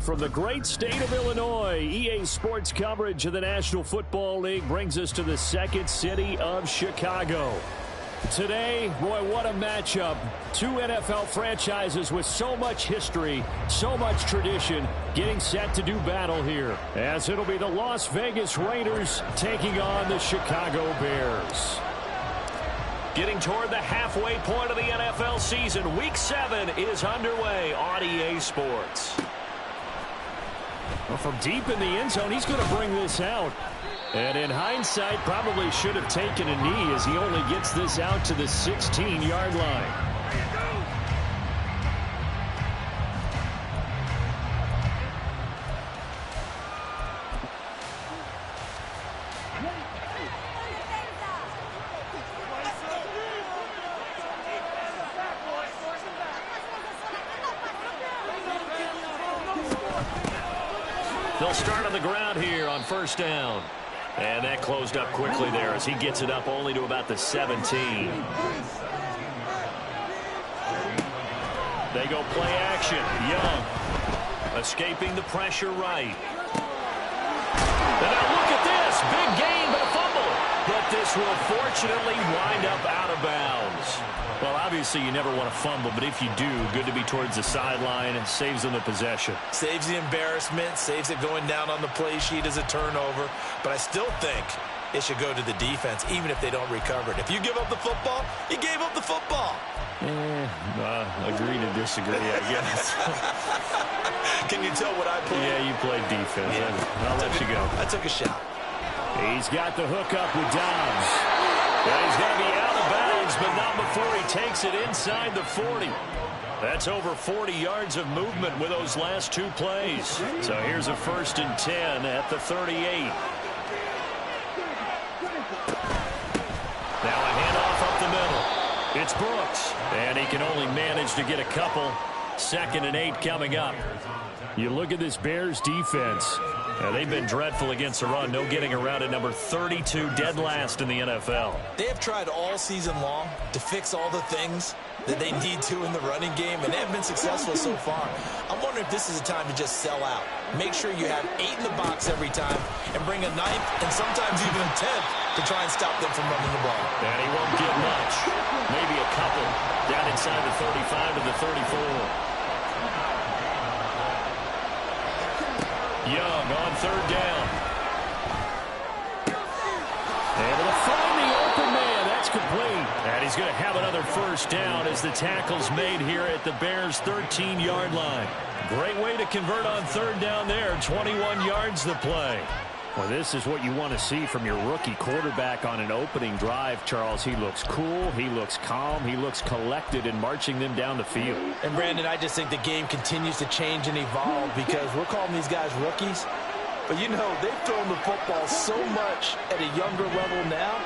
From the great state of Illinois, EA Sports coverage of the National Football League brings us to the second city of Chicago. Today, boy, what a matchup. Two NFL franchises with so much history, so much tradition, getting set to do battle here. As it'll be the Las Vegas Raiders taking on the Chicago Bears. Getting toward the halfway point of the NFL season, Week 7 is underway on EA Sports. Well, from deep in the end zone, he's going to bring this out. And in hindsight, probably should have taken a knee as he only gets this out to the 16-yard line. They'll start on the ground here on first down. And that closed up quickly there as he gets it up only to about the 17. They go play action. Young escaping the pressure right. And now look at this. Big gain but a fumble. But this will fortunately wind up out of bounds. Well, obviously you never want to fumble, but if you do, good to be towards the sideline and saves them the possession. Saves the embarrassment, saves it going down on the play sheet as a turnover. But I still think it should go to the defense, even if they don't recover it. If you give up the football, you gave up the football. Agree to disagree, I guess. Can you tell what I played? Yeah, you played defense. Yeah. I'll let you go. I took a shot. He's got the hook up with Dobbs. And he's going to be out of bounds, but not before he takes it inside the 40. That's over 40 yards of movement with those last two plays. So here's a 1st and 10 at the 38. Now a handoff up the middle. It's Brooks. And he can only manage to get a couple. 2nd and 8 coming up. You look at this Bears defense. They've been dreadful against the run. No getting around at number 32, dead last in the NFL. They have tried all season long to fix all the things that they need to in the running game, and they have been successful so far. I'm wondering if this is a time to just sell out. Make sure you have 8 in the box every time and bring a 9th and sometimes even a 10th to try and stop them from running the ball. And he won't get much. Maybe a couple down inside the 35 to the 34. Young on 3rd down. Able to find the open man. That's complete. And he's going to have another 1st down as the tackle's made here at the Bears' 13-yard line. Great way to convert on 3rd down there. 21 yards the play. Well, this is what you want to see from your rookie quarterback on an opening drive, Charles. He looks cool. He looks calm. He looks collected in marching them down the field. And, Brandon, I just think the game continues to change and evolve because we're calling these guys rookies. But, you know, they've thrown the football so much at a younger level now,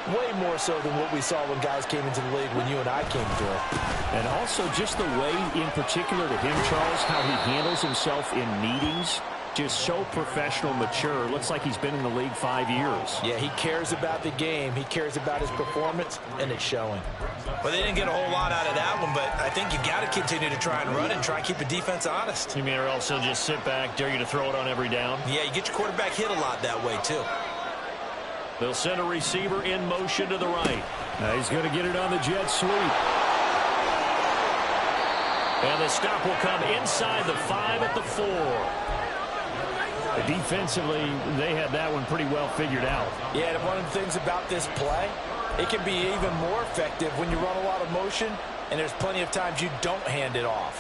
way more so than what we saw when guys came into the league when you and I came through. And also just the way, in particular to him, Charles, how he handles himself in meetings. Just so professional, mature. Looks like he's been in the league 5 years. Yeah, he cares about the game. He cares about his performance, and it's showing. Well, they didn't get a whole lot out of that one, but I think you got to continue to try and run and try and keep the defense honest. You mean or else he'll just sit back, dare you to throw it on every down? Yeah, you get your quarterback hit a lot that way, too. They'll send a receiver in motion to the right. Now he's going to get it on the jet sweep. And the stop will come inside the 5 at the 4. Defensively, they had that one pretty well figured out. Yeah, and one of the things about this play, it can be even more effective when you run a lot of motion, and there's plenty of times you don't hand it off.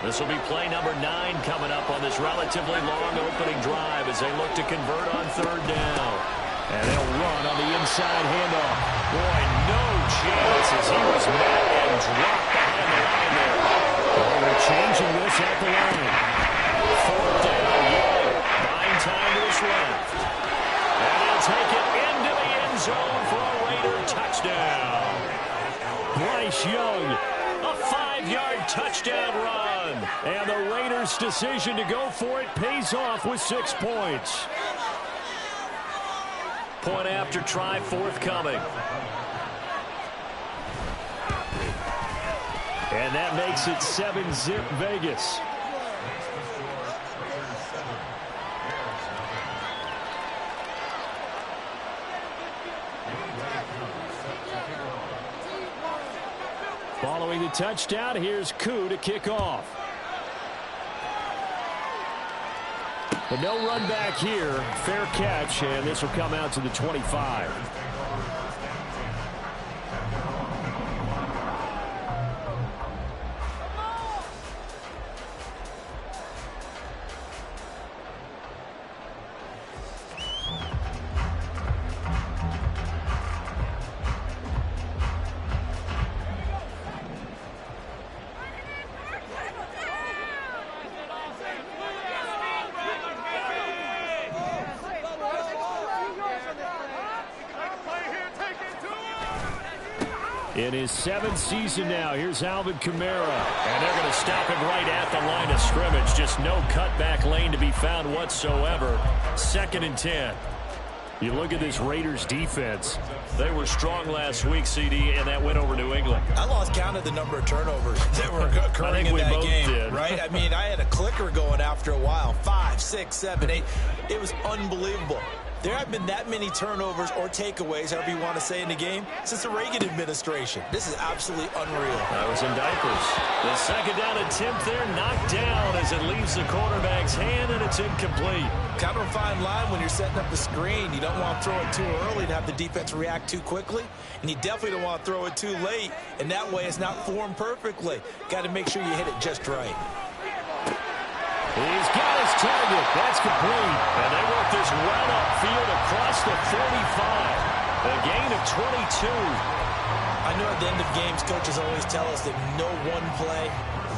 This will be play number 9 coming up on this relatively long opening drive as they look to convert on 3rd down. And they'll run on the inside handoff. Boy, no chance as he was met and dropped behind the line there. Oh, they're changing this at the line. 4th down, Young. Buying time to his left. And he'll take it into the end zone for a Raider touchdown. Bryce Young, a 5-yard touchdown run. And the Raiders' decision to go for it pays off with 6 points. Point after try forthcoming. And that makes it 7-zip Vegas. Following the touchdown, here's Koo to kick off. But no run back here. Fair catch, and this will come out to the 25. In his 7th season now, here's Alvin Kamara. And they're going to stop him right at the line of scrimmage. Just no cutback lane to be found whatsoever. 2nd and 10. You look at this Raiders defense. They were strong last week, CD, and that went over New England. I lost count of the number of turnovers that were occurring in that game, right? I mean, I had a clicker going after a while. 5, 6, 7, 8. It was unbelievable. There haven't been that many turnovers or takeaways, however you want to say, in the game since the Reagan administration. This is absolutely unreal. I was in diapers. The 2nd down attempt there knocked down as it leaves the quarterback's hand, and it's incomplete. Kind of a fine line when you're setting up the screen. You don't want to throw it too early to have the defense react too quickly, and you definitely don't want to throw it too late, and that way it's not formed perfectly. Got to make sure you hit it just right. He's got his target. That's complete. And they work this run upfield across the 45. A gain of 22. I know at the end of games, coaches always tell us that no one play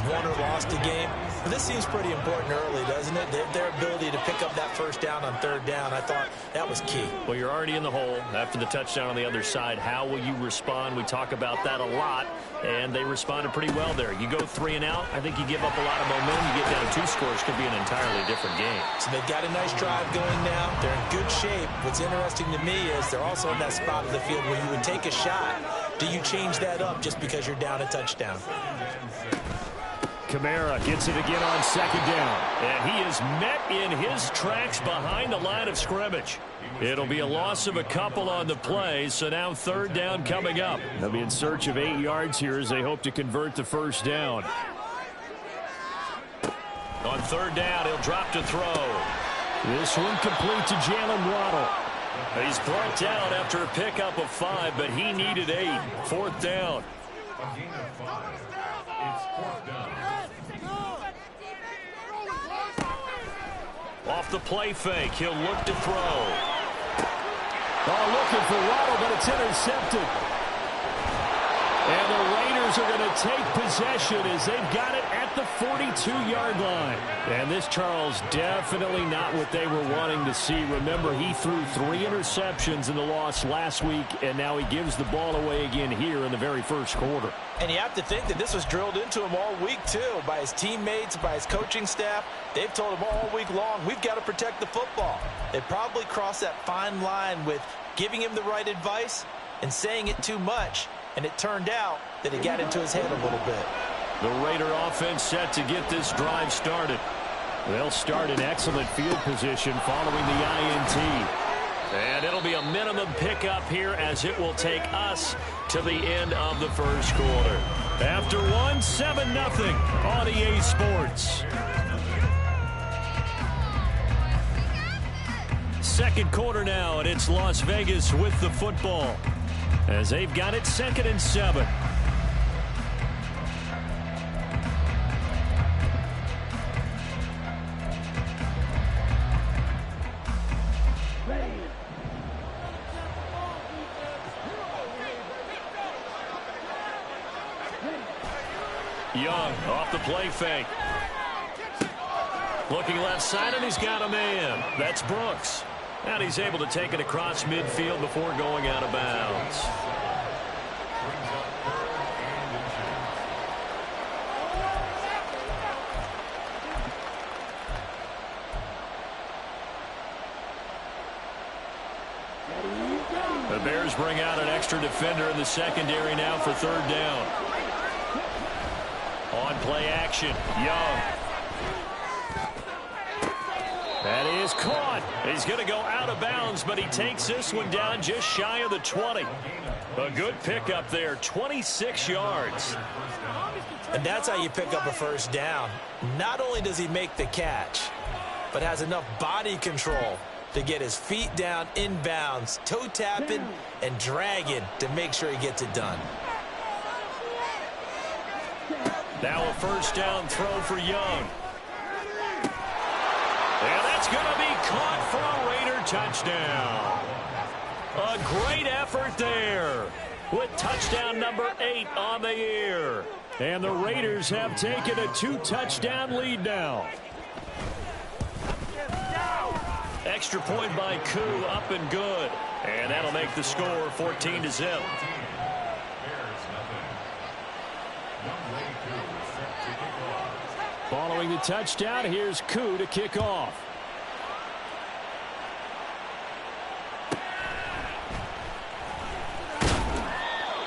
won or lost a game. But this seems pretty important early, doesn't it? Their ability to pick up that 1st down on 3rd down, I thought that was key. Well, you're already in the hole after the touchdown on the other side. How will you respond? We talk about that a lot, and they responded pretty well there. You go 3 and out, I think you give up a lot of momentum. You get down 2 scores, could be an entirely different game. So they've got a nice drive going now. They're in good shape. What's interesting to me is they're also in that spot of the field where you would take a shot. Do you change that up just because you're down a touchdown? Kamara gets it again on 2nd down. And he is met in his tracks behind the line of scrimmage. It'll be a loss of a couple on the play, so now 3rd down coming up. They'll be in search of 8 yards here as they hope to convert the 1st down. On 3rd down, he'll drop to throw. This one complete to Jalen Waddle. He's brought down after a pickup of 5, but he needed 8. 4th down. It's 4th down. Off the play fake, he'll look to throw. Oh, looking for Waddle, but it's intercepted. And the Raiders are going to take possession as they've got it at the 42-yard line. And this, Charles, definitely not what they were wanting to see. Remember, he threw 3 interceptions in the loss last week, and now he gives the ball away again here in the very 1st quarter. And you have to think that this was drilled into him all week, too, by his teammates, by his coaching staff. They've told him all week long, we've got to protect the football. They probably crossed that fine line with giving him the right advice and saying it too much. And it turned out that it got into his head a little bit. The Raider offense set to get this drive started. They'll start in excellent field position following the INT. And it'll be a minimum pickup here as it will take us to the end of the 1st quarter. After 1, 7-0 on EA Sports. 2nd quarter now, and it's Las Vegas with the football as they've got it 2nd and 7. Young off the play fake. Looking left side, and he's got a man. That's Brooks. And he's able to take it across midfield before going out of bounds. extra defender in the secondary now for third down. On play action, Young. That is caught. He's going to go out of bounds, but he takes this one down just shy of the 20. A good pickup there, 26 yards. And that's how you pick up a first down. Not only does he make the catch, but has enough body control to get his feet down inbounds, toe tapping and dragging to make sure he gets it done. Now a first down throw for Young. And that's going to be caught for a Raider touchdown. A great effort there with touchdown number 8 on the year. And the Raiders have taken a 2-touchdown lead now. Extra point by Koo, up and good. And that'll make the score 14-0. Following the touchdown, here's Koo to kick off.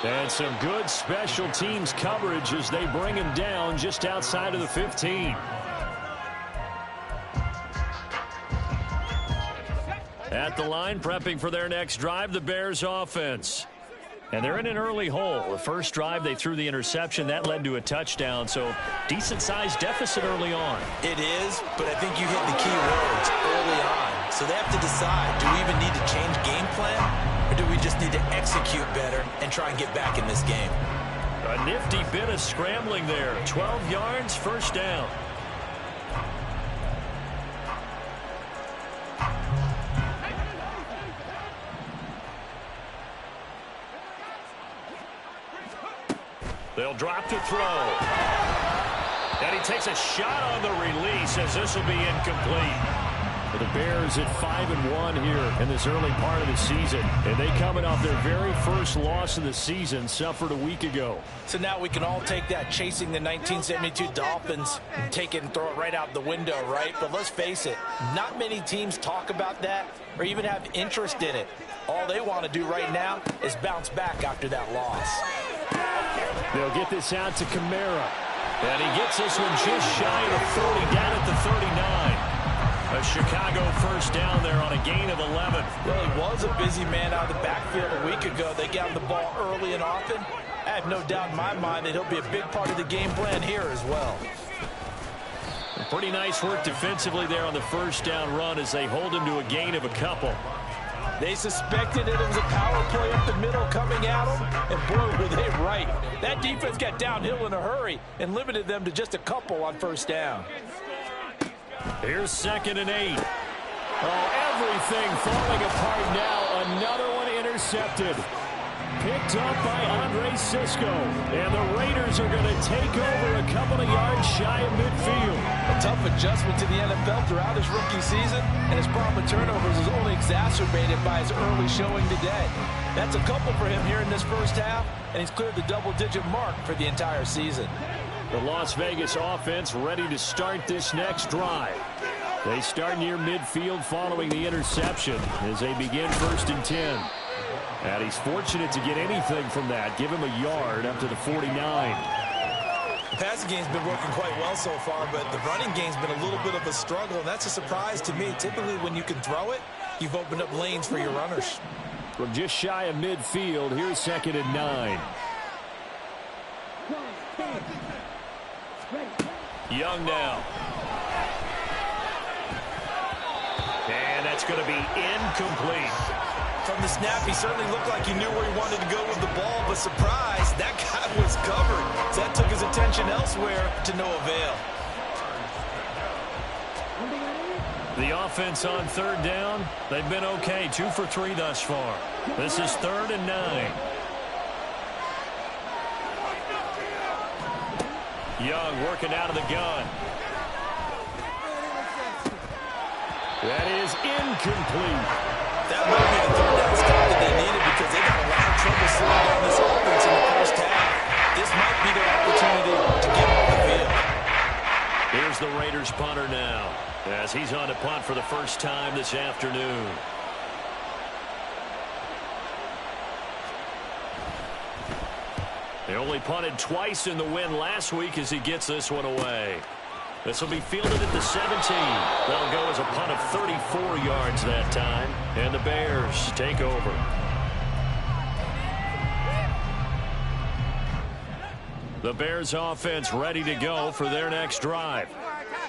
And some good special teams coverage as they bring him down just outside of the 15. At the line, prepping for their next drive, the Bears offense. And they're in an early hole. The first drive, they threw the interception. That led to a touchdown, so decent-sized deficit early on. It is, but I think you hit the key words early on. So they have to decide, do we even need to change game plan, or do we just need to execute better and try and get back in this game? A nifty bit of scrambling there. 12 yards, first down. They'll drop to throw. And he takes a shot on the release as this will be incomplete. The Bears at 5-1 here in this early part of the season. And they coming off their very first loss of the season, suffered a week ago. So now we can all take that chasing the 1972 Dolphins and take it and throw it right out the window, right? But let's face it, not many teams talk about that or even have interest in it. All they want to do right now is bounce back after that loss. They'll get this out to Kamara. And he gets this one just shy of the 40, down at the 39. A Chicago first down there on a gain of 11. Well, he was a busy man out of the backfield a week ago. They got him the ball early and often. I have no doubt in my mind that he'll be a big part of the game plan here as well. Pretty nice work defensively there on the first down run as they hold him to a gain of a couple. They suspected that it was a power play up the middle coming at them, and boy, were they right. That defense got downhill in a hurry and limited them to just a couple on first down. Here's 2nd and 8. Oh, everything falling apart now. Another one intercepted. Picked up by Andre Cisco. And the Raiders are going to take over a couple of yards shy of midfield. A tough adjustment to the NFL throughout his rookie season, and his problem with turnovers is only exacerbated by his early showing today. That's a couple for him here in this first half, and he's cleared the double-digit mark for the entire season. The Las Vegas offense ready to start this next drive. They start near midfield following the interception as they begin 1st and 10. And he's fortunate to get anything from that. Give him a yard up to the 49. The passing game's been working quite well so far, but the running game's been a little bit of a struggle, and that's a surprise to me. Typically, when you can throw it, you've opened up lanes for your runners. From just shy of midfield, here's 2nd and 9. Young now. And that's going to be incomplete. From the snap, he certainly looked like he knew where he wanted to go with the ball, but surprise, that guy was covered. So that took his attention elsewhere to no avail. The offense on 3rd down, they've been okay. 2 for 3 thus far. This is 3rd and 9. Young working out of the gun. That is incomplete. That might be the 3rd down stop that they needed because they got a lot of trouble slowing down this offense in the first half. This might be their opportunity to get off the field. Here's the Raiders punter now as he's on to punt for the first time this afternoon. They only punted twice in the win last week as he gets this one away. This will be fielded at the 17. That'll go as a punt of 34 yards that time. And the Bears take over. The Bears offense ready to go for their next drive.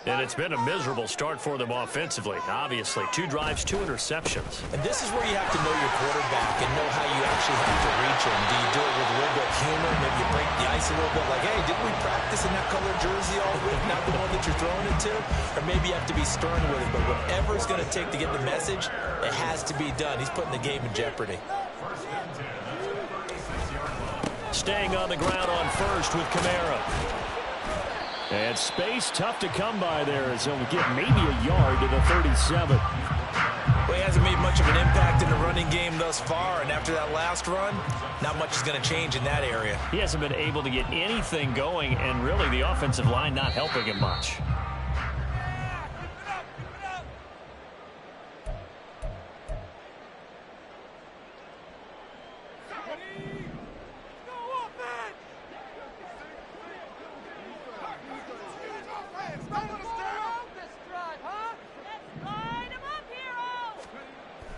And it's been a miserable start for them offensively. Obviously, 2 drives, 2 interceptions. And this is where you have to know your quarterback and know how you actually have to reach him. Do you do it with a little bit of humor? Maybe you break the ice a little bit like, hey, didn't we practice in that colored jersey all week, not the one that you're throwing it to? Or maybe you have to be stern with it. But whatever it's going to take to get the message, it has to be done. He's putting the game in jeopardy. Staying on the ground on first with Kamara. And space tough to come by there as he'll get maybe a yard to the 37. Well, he hasn't made much of an impact in the running game thus far, and after that last run, not much is going to change in that area. He hasn't been able to get anything going, and really the offensive line not helping him much.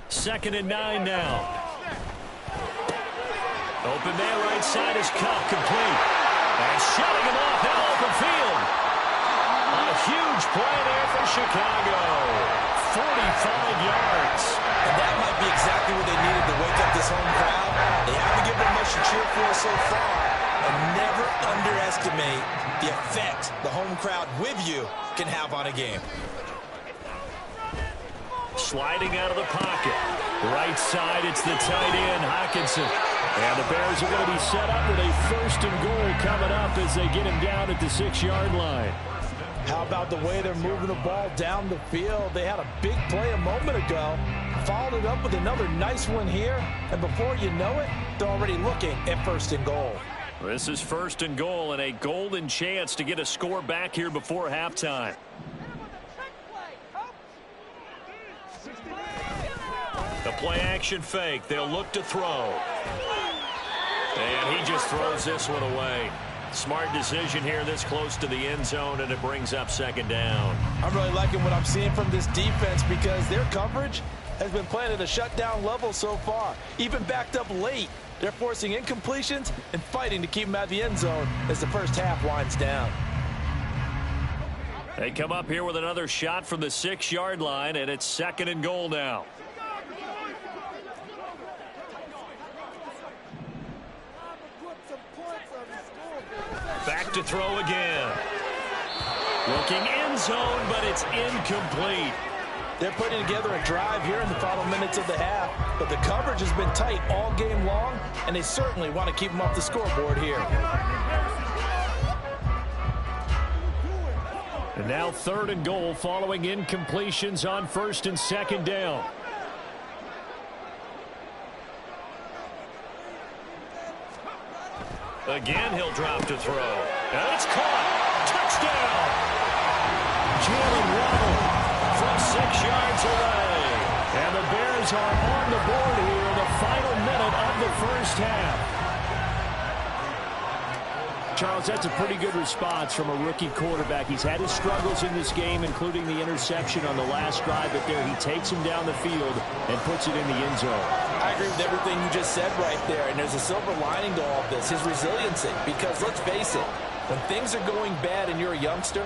Second and 9 now. Open man right side is caught complete. And shutting him off now open field. A huge play there for Chicago. 45 yards. And that might be exactly what they needed to wake up this home crowd. They haven't given them much to cheer for so far. And never underestimate the effect the home crowd with you can have on a game. Sliding out of the pocket. Right side, it's the tight end, Hockenson. And the Bears are going to be set up with a 1st and goal coming up as they get him down at the 6-yard line. How about the way they're moving the ball down the field? They had a big play a moment ago. Followed it up with another nice one here. And before you know it, they're already looking at 1st and goal. This is 1st and goal and a golden chance to get a score back here before halftime. The play action fake. They'll look to throw. And he just throws this one away. Smart decision here this close to the end zone, and it brings up 2nd down. I'm really liking what I'm seeing from this defense because their coverage has been playing at a shutdown level so far. Even backed up late, they're forcing incompletions and fighting to keep them out of the end zone as the first half winds down. They come up here with another shot from the 6-yard line, and it's 2nd and goal now. Back to throw again. Looking end zone, but it's incomplete. They're putting together a drive here in the final minutes of the half, but the coverage has been tight all game long, and they certainly want to keep them off the scoreboard here. And now 3rd and goal following incompletions on 1st and 2nd down. Again, he'll drop to throw. And it's caught. Touchdown. Jalen Waddle from 6 yards away. And the Bears are on the board here in the final minute of the first half. Charles, that's a pretty good response from a rookie quarterback. He's had his struggles in this game, including the interception on the last drive, but there he takes him down the field and puts it in the end zone. I agree with everything you just said right there, and there's a silver lining to all of this, his resiliency, because let's face it, when things are going bad and you're a youngster,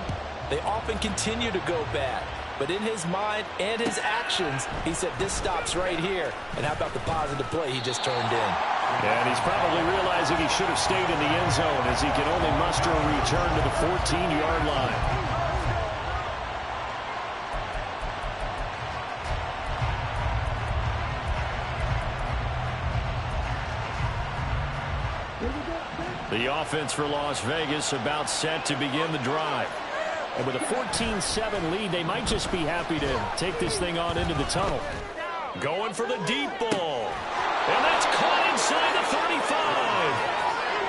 they often continue to go bad. But in his mind and his actions, he said, this stops right here. And how about the positive play he just turned in? Yeah, and he's probably realizing he should have stayed in the end zone as he can only muster a return to the 14-yard line. The offense for Las Vegas about set to begin the drive. And with a 14-7 lead, they might just be happy to take this thing on into the tunnel. Going for the deep ball. And that's caught inside the 35.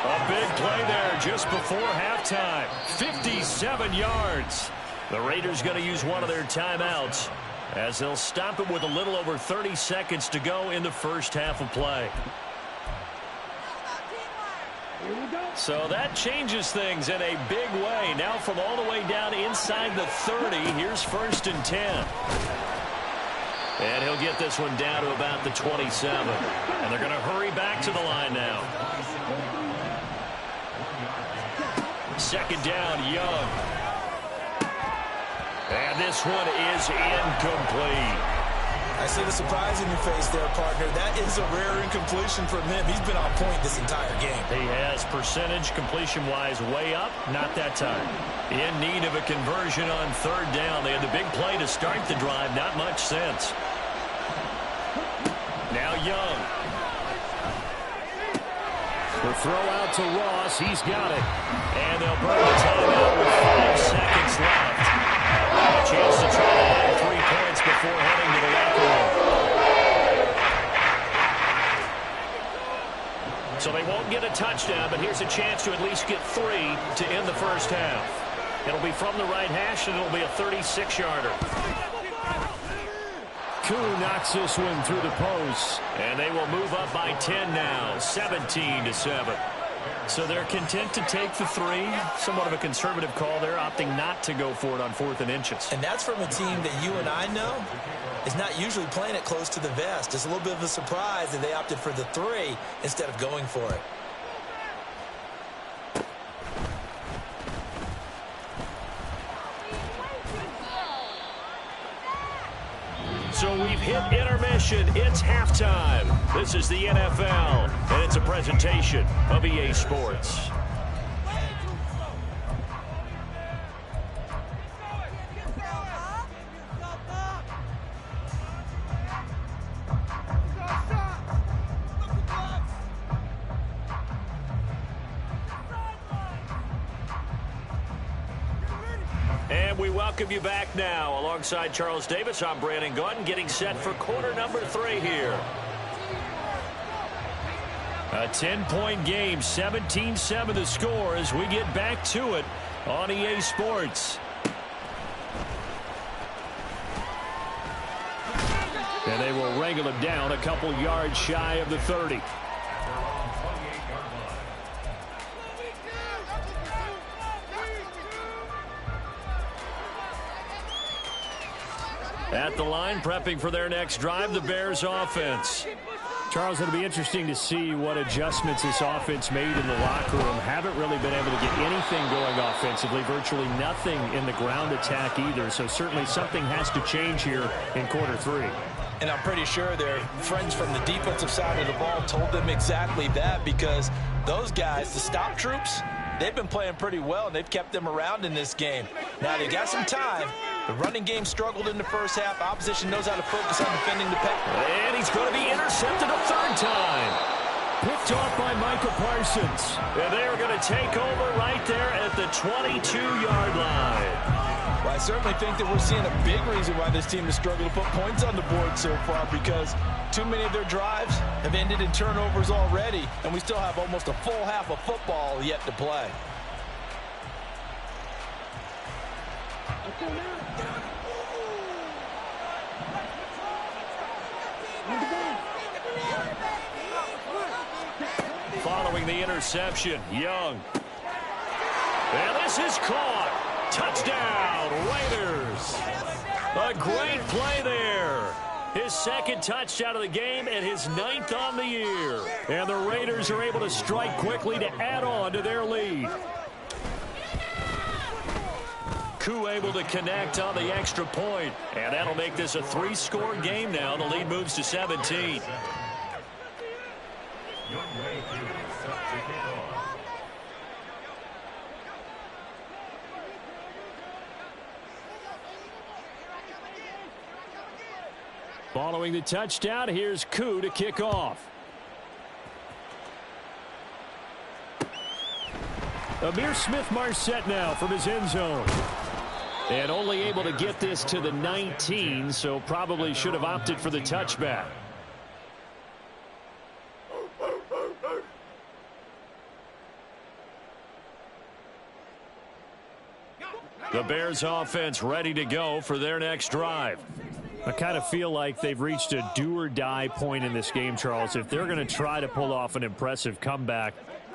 A big play there just before halftime. 57 yards. The Raiders going to use one of their timeouts as they'll stop it with a little over 30 seconds to go in the first half of play. So that changes things in a big way. Now from all the way down inside the 30, here's 1st and 10. And he'll get this one down to about the 27. And they're going to hurry back to the line now. 2nd down, Young. And this one is incomplete. I see the surprise in your face there, partner. That is a rare incompletion from him. He's been on point this entire game. He has percentage completion-wise way up, not that time. In need of a conversion on 3rd down. They had the big play to start the drive. Not much sense. Now Young. The throw out to Ross. He's got it. And they'll burn the timeout with 5 seconds left. A chance to try to add 3 points before heading to the locker room. So they won't get a touchdown, but here's a chance to at least get 3 to end the first half. It'll be from the right hash, and it'll be a 36-yarder. Koo knocks this one through the post, and they will move up by 10 now, 17-7. So they're content to take the 3. Somewhat of a conservative call there, opting not to go for it on 4th and inches. And that's from a team that you and I know is not usually playing it close to the vest. It's a little bit of a surprise that they opted for the 3 instead of going for it. So we've hit intermission. It's halftime. This is the NFL, and it's a presentation of EA Sports. And we welcome you back now. Alongside Charles Davis, I'm Brandon Gaudin, getting set for quarter number 3 here. A 10-point game, 17-7 the score as we get back to it on EA Sports. And they will wrangle him down a couple yards shy of the 30. At the line, prepping for their next drive, the Bears offense. Charles, it'll be interesting to see what adjustments this offense made in the locker room. Haven't really been able to get anything going offensively, virtually nothing in the ground attack either. So certainly something has to change here in quarter 3. And I'm pretty sure their friends from the defensive side of the ball told them exactly that, because those guys, the stop troops, they've been playing pretty well, and they've kept them around in this game. Now, they got some time. The running game struggled in the first half. Opposition knows how to focus on defending the pass. And he's going to be intercepted a 3rd time. Picked off by Micah Parsons. And they're going to take over right there at the 22-yard line. Well, I certainly think that we're seeing a big reason why this team has struggled to put points on the board so far, because too many of their drives have ended in turnovers already, and we still have almost a full half of football yet to play. Following the interception, Young. And this is caught. Touchdown, Raiders. A great play there. His 2nd touchdown of the game and his 9th on the year. And the Raiders are able to strike quickly to add on to their lead. Koo able to connect on the extra point. And that'll make this a 3-score game now. The lead moves to 17. Following the touchdown, here's Koo to kick off. Amir Smith-Marset now from his end zone. And only able to get this to the 19, so probably should have opted for the touchback. The Bears offense ready to go for their next drive. I kind of feel like they've reached a do-or-die point in this game, Charles. If they're going to try to pull off an impressive comeback,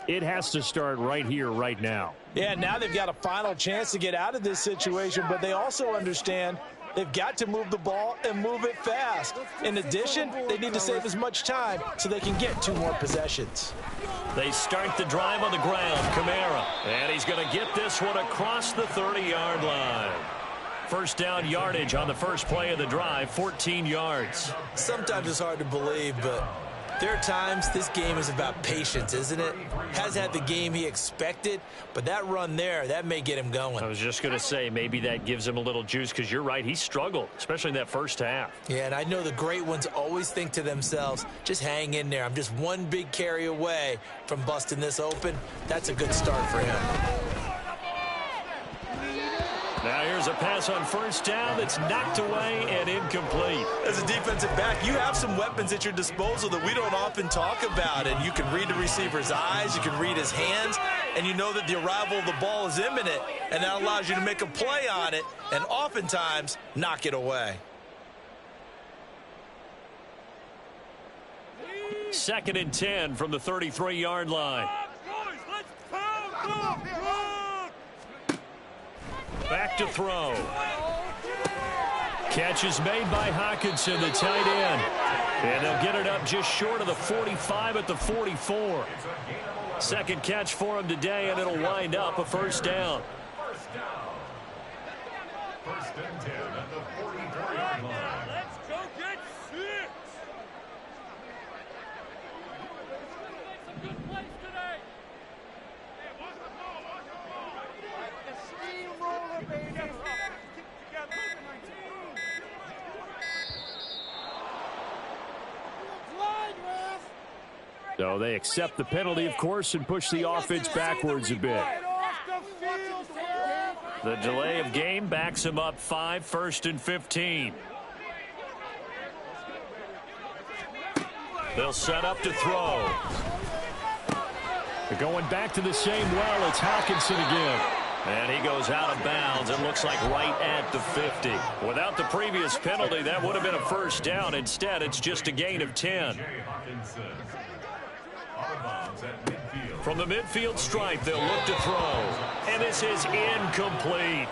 It has to start right here, right now. Yeah, now they've got a final chance to get out of this situation, but they also understand they've got to move the ball and move it fast. In addition, they need to save as much time so they can get 2 more possessions. They start the drive on the ground. Kamara. And he's going to get this one across the 30-yard line. First down yardage on the first play of the drive, 14 yards. Sometimes it's hard to believe, but there are times this game is about patience, isn't it? Has had the game he expected, but that run there, that may get him going. I was just going to say, maybe that gives him a little juice, because you're right, he struggled, especially in that first half. Yeah, and I know the great ones always think to themselves, just hang in there. I'm just one big carry away from busting this open. That's a good start for him. Now here's a pass on first down that's knocked away and incomplete. As a defensive back, you have some weapons at your disposal that we don't often talk about. And you can read the receiver's eyes, you can read his hands, and you know that the arrival of the ball is imminent. And that allows you to make a play on it and oftentimes knock it away. 2nd and 10 from the 33-yard line. Back to throw. Catch is made by Hockenson, the tight end. And they'll get it up just short of the 45 at the 44. Second catch for him today, and it'll wind up a first down. First and 10 at the 44-yard line. Let's go get 6. Some good plays today. So they accept the penalty, of course, and push the offense backwards a bit. The delay of game backs him up 5, 1st and 15. They'll set up to throw. They're going back to the same well. It's Hockenson again. And he goes out of bounds. It looks like right at the 50. Without the previous penalty, that would have been a first down. Instead, it's just a gain of 10. From the midfield stripe, they'll look to throw. And this is incomplete.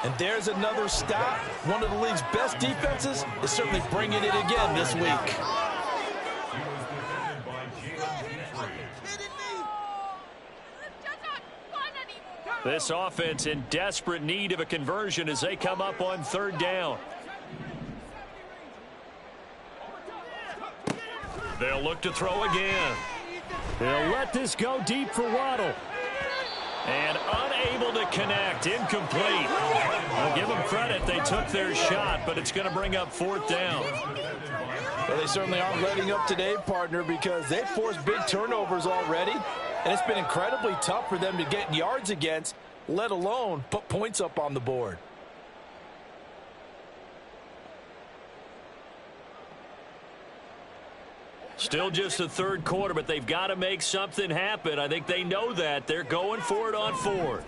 And there's another stop. One of the league's best defenses is certainly bringing it again this week. This offense in desperate need of a conversion as they come up on 3rd down. They'll look to throw again. They'll let this go deep for Waddle. And unable to connect. Incomplete. I'll give them credit. They took their shot, but it's going to bring up 4th down. Well, they certainly aren't letting up today, partner, because they've forced big turnovers already. And it's been incredibly tough for them to get yards against, let alone put points up on the board. Still just the 3rd quarter, but they've got to make something happen. I think they know that. They're going for it on 4th.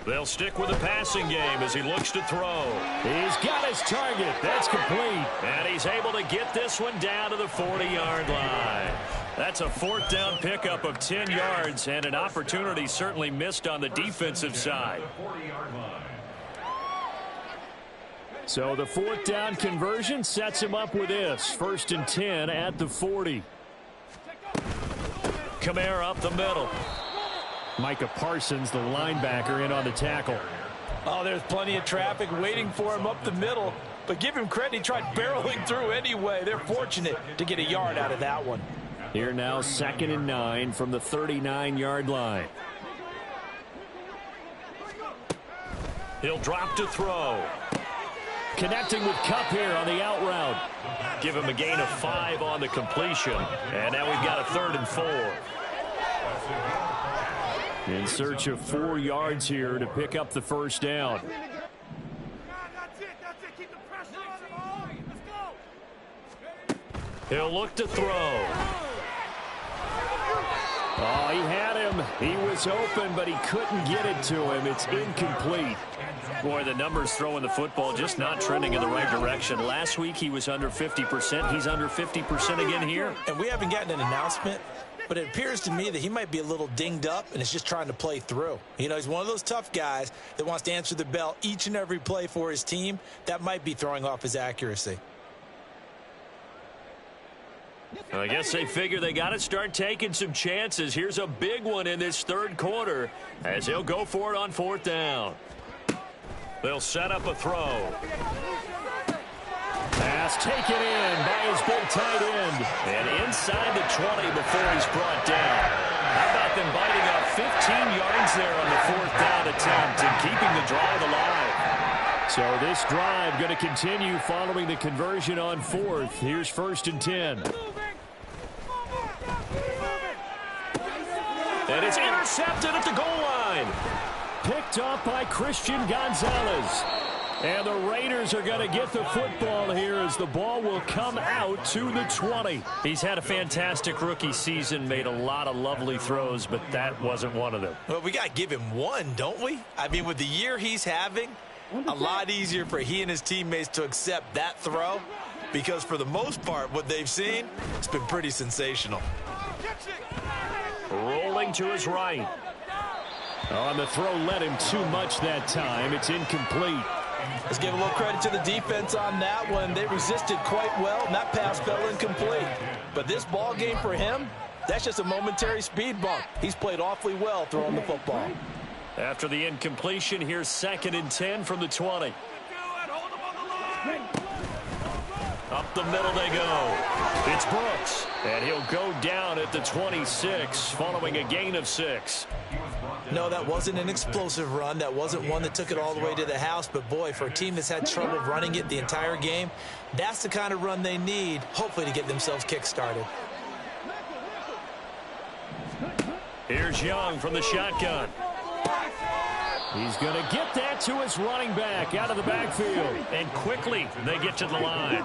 They'll stick with the passing game as he looks to throw. He's got his target. That's complete. And he's able to get this one down to the 40-yard line. That's a 4th down pickup of 10 yards and an opportunity certainly missed on the defensive side. So the 4th down conversion sets him up with this. 1st and 10 at the 40. Kamara up the middle. Micah Parsons, the linebacker, in on the tackle. Oh, there's plenty of traffic waiting for him up the middle. But give him credit, he tried barreling through anyway. They're fortunate to get a yard out of that one. Here now, 2nd and 9 from the 39-yard line. He'll drop to throw. Connecting with Kupp here on the out route. Give him a gain of 5 on the completion. And now we've got a 3rd and 4. In search of 4 yards here to pick up the first down. He'll look to throw. Oh, he had him. He was open, but he couldn't get it to him. It's incomplete. Boy, the numbers throwing the football just not trending in the right direction. Last week he was under 50%. He's under 50% again here. And we haven't gotten an announcement, but it appears to me that he might be a little dinged up and is just trying to play through. You know, he's one of those tough guys that wants to answer the bell each and every play for his team. That might be throwing off his accuracy. I guess they figure they got to start taking some chances. Here's a big one in this third quarter as he'll go for it on fourth down. They'll set up a throw. Pass taken in by his big tight end. And inside the 20 before he's brought down. How about them biting up 15 yards there on the fourth down attempt and keeping the drive alive? So this drive going to continue following the conversion on fourth. Here's 1st and 10. And it's intercepted at the goal line. Picked up by Christian Gonzalez. And the Raiders are going to get the football here as the ball will come out to the 20. He's had a fantastic rookie season, made a lot of lovely throws, but that wasn't one of them. Well, we got to give him one, don't we? I mean, with the year he's having, a lot easier for he and his teammates to accept that throw because for the most part, what they've seen, it's been pretty sensational. Rolling to his right. On the throw led him too much that time. It's incomplete. Let's give a little credit to the defense on that one. They resisted quite well, and that pass fell incomplete. But this ball game for him, that's just a momentary speed bump. He's played awfully well throwing the football. After the incompletion, here's 2nd and 10 from the 20. Up the middle they go. It's Brooks, and he'll go down at the 26 following a gain of 6. No, that wasn't an explosive run. That wasn't one that took it all the way to the house. But, boy, for a team that's had trouble running it the entire game, that's the kind of run they need, hopefully, to get themselves kick-started. Here's Young from the shotgun. He's going to get that to his running back out of the backfield. And quickly, they get to the line.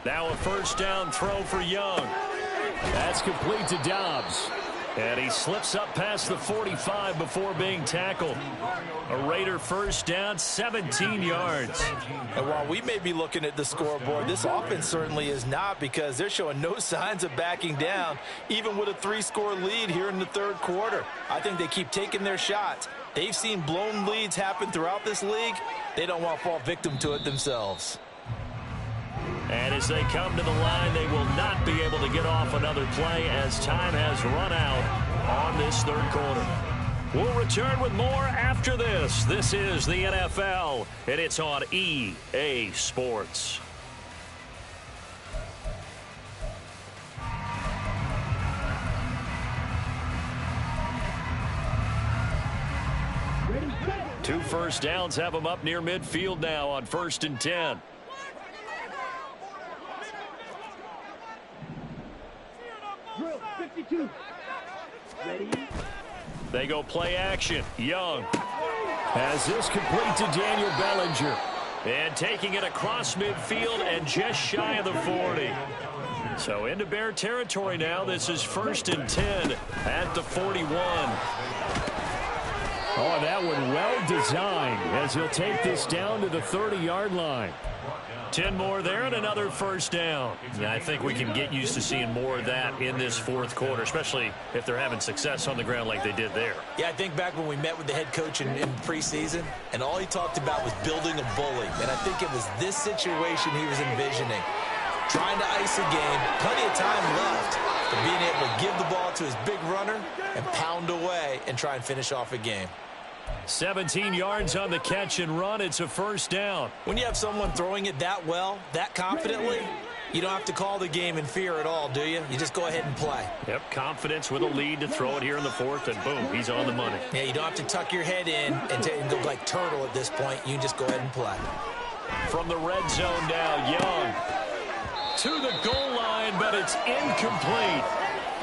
Now a 1st down throw for Young. That's complete to Dobbs. And he slips up past the 45 before being tackled. A Raider 1st down, 17 yards. And while we may be looking at the scoreboard, this offense certainly is not because they're showing no signs of backing down, even with a 3-score lead here in the third quarter. I think they keep taking their shots. They've seen blown leads happen throughout this league. They don't want to fall victim to it themselves. And as they come to the line, they will not be able to get off another play as time has run out on this third quarter. We'll return with more after this. This is the NFL, and it's on EA Sports. Two 1st downs have them up near midfield now on 1st and 10. They go play action. Young has this complete to Daniel Bellinger. And taking it across midfield and just shy of the 40. So into Bear territory now. This is 1st and 10 at the 41. Oh, that one well designed as he'll take this down to the 30-yard line. 10 more there and another 1st down. And I think we can get used to seeing more of that in this fourth quarter, especially if they're having success on the ground like they did there. Yeah, I think back when we met with the head coach in preseason, and all he talked about was building a bully. And I think it was this situation he was envisioning. Trying to ice a game, plenty of time left, but being able to give the ball to his big runner and pound away and try and finish off a game. 17 yards on the catch and run. It's a 1st down. When you have someone throwing it that well, that confidently, you don't have to call the game in fear at all, do you? You just go ahead and play. Yep, confidence with a lead to throw it here in the 4th, and boom, he's on the money. Yeah, you don't have to tuck your head in and go like turtle at this point. You can just go ahead and play. From the red zone now, Young to the goal line, but it's incomplete.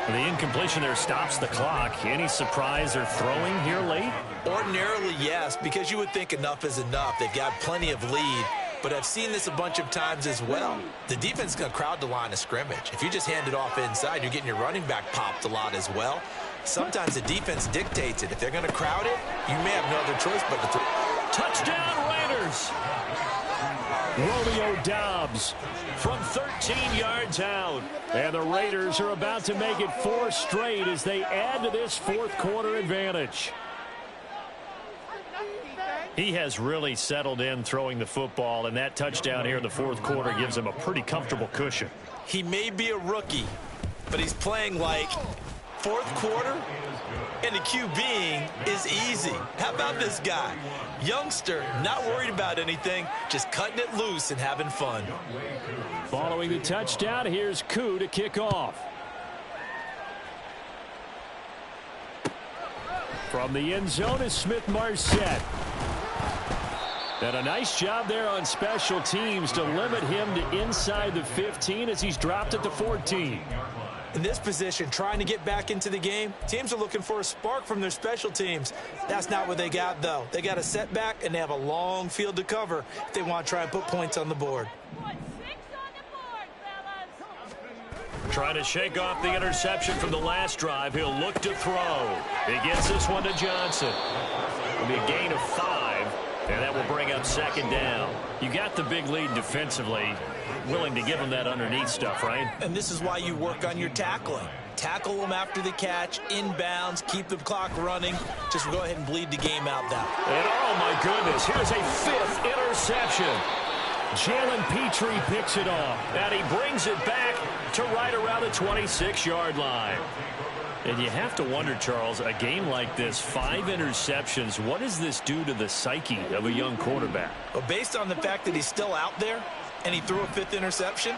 The incompletion there stops the clock. Any surprise they're throwing here late? Ordinarily, yes, because you would think enough is enough. They've got plenty of lead, but I've seen this a bunch of times as well. The defense is going to crowd the line of scrimmage. If you just hand it off inside, you're getting your running back popped a lot as well. Sometimes the defense dictates it. If they're going to crowd it, you may have no other choice but to throw. Touchdown, Raiders! Romeo Doubs from 13 yards out. And the Raiders are about to make it 4 straight as they add to this fourth quarter advantage. He has really settled in throwing the football, and that touchdown here in the fourth quarter gives him a pretty comfortable cushion. He may be a rookie, but he's playing like fourth quarter, and the QBing is easy. How about this guy? Youngster, not worried about anything, just cutting it loose and having fun. Following the touchdown, here's Koo to kick off. From the end zone is Smith-Marset. And a nice job there on special teams to limit him to inside the 15 as he's dropped at the 14. In this position, trying to get back into the game, teams are looking for a spark from their special teams. That's not what they got, though. They got a setback, and they have a long field to cover if they want to try and put points on the board. Trying to shake off the interception from the last drive. He'll look to throw. He gets this one to Johnson. It'll be a gain of 5, and that will bring up second down. You got the big lead defensively. Willing to give him that underneath stuff, right? And this is why you work on your tackling. Tackle them after the catch, inbounds, keep the clock running. Just go ahead and bleed the game out that way. And oh my goodness, here's a 5th interception. Jalen Petrie picks it off, and he brings it back to right around the 26-yard line. And you have to wonder, Charles, a game like this, 5 interceptions, what does this do to the psyche of a young quarterback? Well, based on the fact that he's still out there and he threw a 5th interception,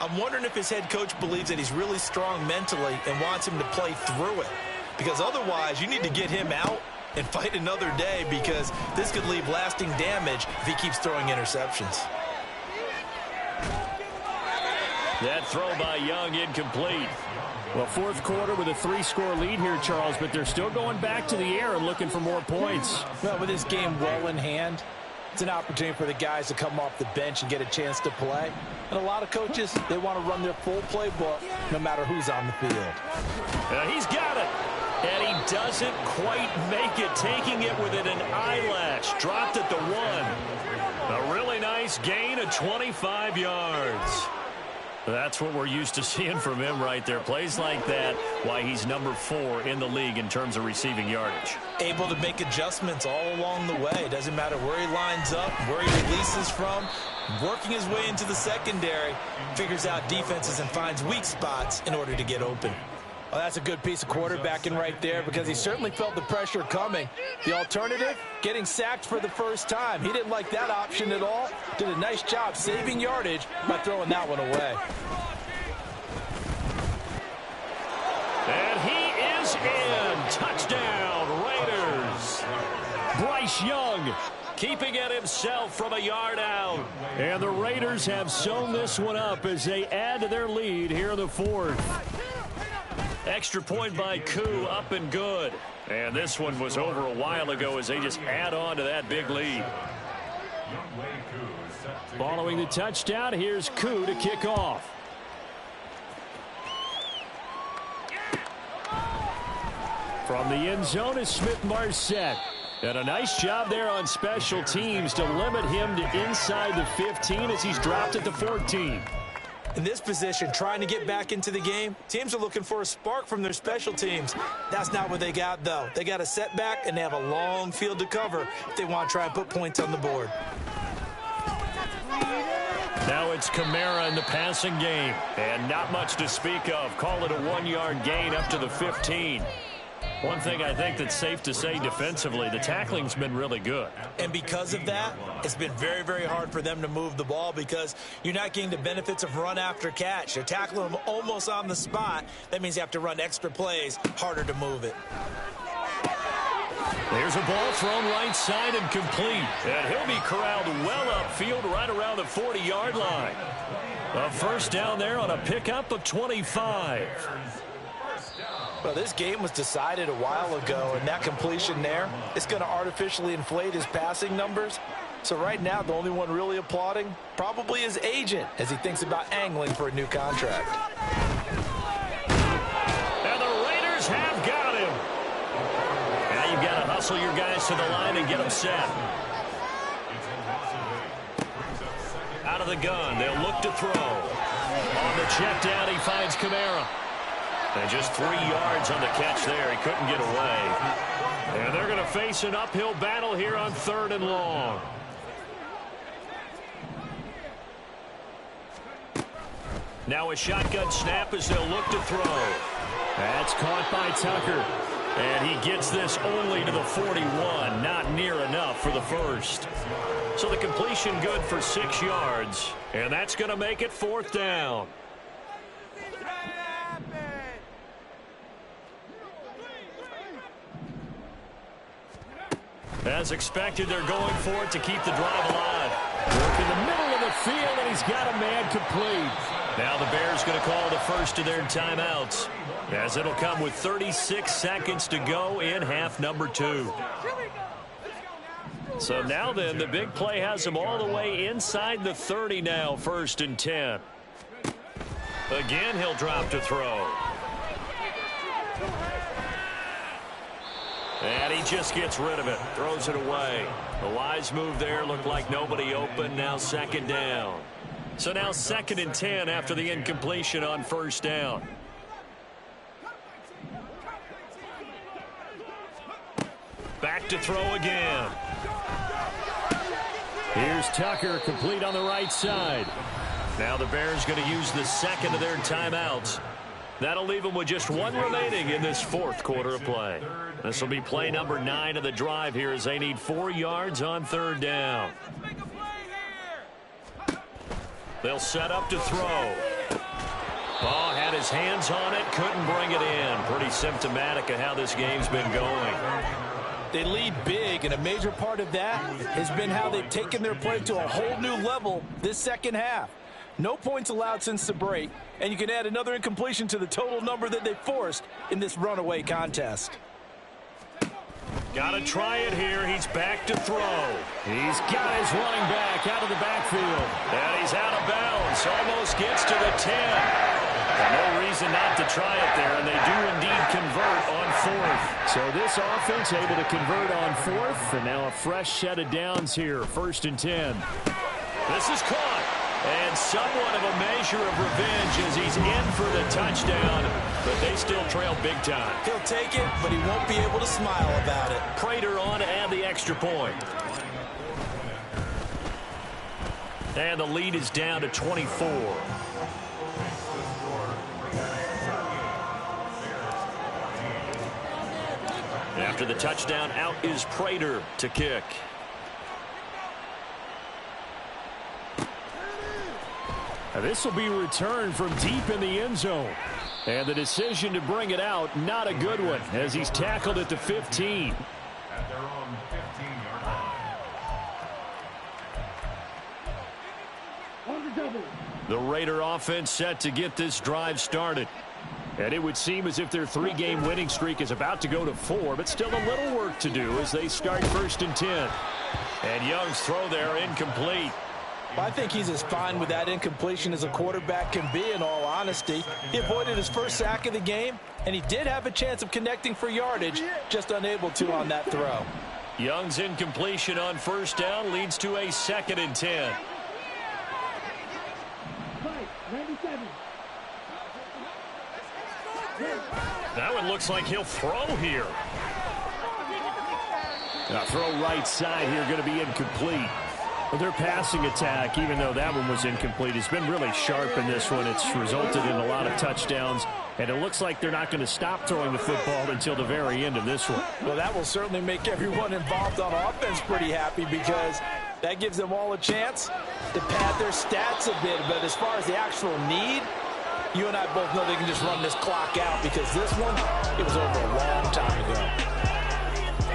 I'm wondering if his head coach believes that he's really strong mentally and wants him to play through it. Because otherwise, you need to get him out and fight another day, because this could leave lasting damage if he keeps throwing interceptions. That throw by Young incomplete. Well, fourth quarter with a 3-score lead here, Charles, but they're still going back to the air and looking for more points. Well, with this game well in hand, it's an opportunity for the guys to come off the bench and get a chance to play. And a lot of coaches, they want to run their full playbook no matter who's on the field. He's got it. And he doesn't quite make it, taking it within an eyelash. Dropped at the 1. A really nice gain of 25 yards. That's what we're used to seeing from him right there. Plays like that, why he's number 4 in the league in terms of receiving yardage. Able to make adjustments all along the way. Doesn't matter where he lines up, where he releases from. Working his way into the secondary, figures out defenses and finds weak spots in order to get open. Well, that's a good piece of quarterbacking right there, because he certainly felt the pressure coming. The alternative, getting sacked for the first time. He didn't like that option at all. Did a nice job saving yardage by throwing that one away. And he is in. Touchdown, Raiders. Bryce Young keeping it himself from a yard out. And the Raiders have sewn this one up as they add to their lead here in the fourth. Extra point by Koo, up and good. And this one was over a while ago as they just add on to that big lead. Following the touchdown, here's Koo to kick off. From the end zone is Smith-Marset. And a nice job there on special teams to limit him to inside the 15 as he's dropped at the 14. In this position, trying to get back into the game, teams are looking for a spark from their special teams. That's not what they got, though. They got a setback, and they have a long field to cover if they want to try and put points on the board. Now it's Kamara in the passing game, and not much to speak of. Call it a 1-yard gain up to the 15. One thing I think that's safe to say defensively, the tackling's been really good. And because of that, it's been very, very hard for them to move the ball, because you're not getting the benefits of run after catch. They're tackling them almost on the spot. That means you have to run extra plays, harder to move it. There's a ball thrown right side and complete. And he'll be corralled well upfield right around the 40-yard line. A first down there on a pickup of 25. Well, this game was decided a while ago, and that completion there, it's going to artificially inflate his passing numbers. So right now, the only one really applauding probably his agent as he thinks about angling for a new contract. And the Raiders have got him. Now you've got to hustle your guys to the line and get them set. the gun. They'll look to throw. On the check down, he finds Kamara. And just 3 yards on the catch there. He couldn't get away. And they're going to face an uphill battle here on 3rd and long. Now a shotgun snap as they'll look to throw. That's caught by Tucker. And he gets this only to the 41. Not near enough for the first. So the completion good for 6 yards. And that's going to make it 4th down. As expected, they're going for it to keep the drive alive. Work in the middle of the field, and he's got a man complete. Now the Bears going to call the first of their timeouts, as it'll come with 36 seconds to go in half number 2. So now then, the big play has them all the way inside the 30 now, 1st and 10. Again, he'll drop to throw. And he just gets rid of it, throws it away. The wise move there, looked like nobody open, now 2nd down. So now 2nd and 10 after the incompletion on 1st down. Back to throw again. Here's Tucker, complete on the right side. Now the Bears going to use the 2nd of their timeouts. That'll leave them with just 1 remaining in this 4th quarter of play. This will be play number 9 of the drive here as they need 4 yards on 3rd down. They'll set up to throw. Ball had his hands on it, couldn't bring it in. Pretty symptomatic of how this game's been going. They lead big, and a major part of that has been how they've taken their play to a whole new level this 2nd half. No points allowed since the break, and you can add another incompletion to the total number that they forced in this runaway contest. Got to try it here. He's back to throw. He's got his running back out of the backfield. And he's out of bounds. Almost gets to the 10. And no reason not to try it there, and they do indeed convert on 4th. So this offense able to convert on 4th, and now a fresh set of downs here, 1st and 10. This is caught. And somewhat of a measure of revenge as he's in for the touchdown, but they still trail big time. He'll take it, but he won't be able to smile about it. Prater on to add the extra point. And the lead is down to 24. After the touchdown, out is Prater to kick. Now this will be returned from deep in the end zone. And the decision to bring it out, not a good one, as he's tackled at the 15. At their own 15-yard line. The Raider offense set to get this drive started. And it would seem as if their 3-game winning streak is about to go to 4, but still a little work to do as they start 1st and 10. And Young's throw there incomplete. I think he's as fine with that incompletion as a quarterback can be, in all honesty. He avoided his first sack of the game, and he did have a chance of connecting for yardage, just unable to on that throw. Young's incompletion on 1st down leads to a 2nd and 10. That one looks like he'll throw here. Now throw right side here, going to be incomplete. But their passing attack, even though that one was incomplete, has been really sharp in this one. It's resulted in a lot of touchdowns, and it looks like they're not going to stop throwing the football until the very end of this one. Well, that will certainly make everyone involved on offense pretty happy, because that gives them all a chance to pad their stats a bit. But as far as the actual need, you and I both know they can just run this clock out, because this one, it was over a long time ago.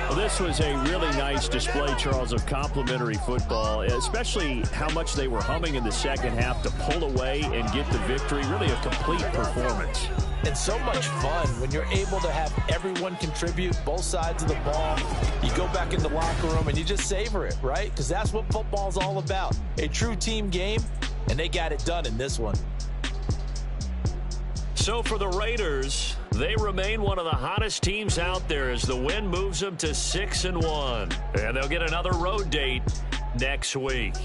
Well, this was a really nice display, Charles, of complimentary football, especially how much they were humming in the 2nd half to pull away and get the victory. Really a complete performance. And so much fun when you're able to have everyone contribute, both sides of the ball. You go back in the locker room and you just savor it, right? Because that's what football's all about. A true team game, and they got it done in this one. So for the Raiders, they remain one of the hottest teams out there as the win moves them to 6-1. And they'll get another road date next week.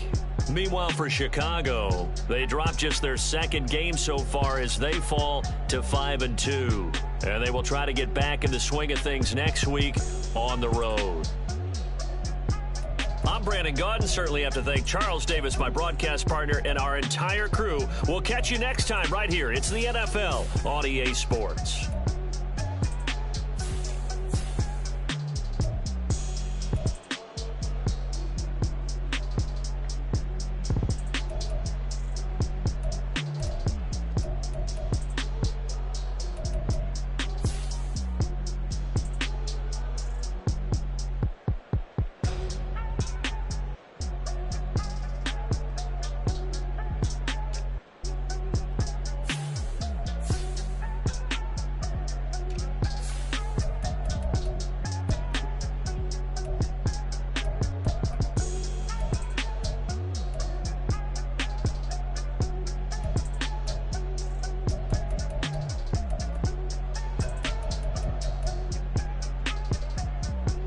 Meanwhile, for Chicago, they dropped just their second game so far as they fall to 5-2. And they will try to get back in the swing of things next week on the road. I'm Brandon Gaudin. Certainly have to thank Charles Davis, my broadcast partner, and our entire crew. We'll catch you next time right here. It's the NFL on EA Sports.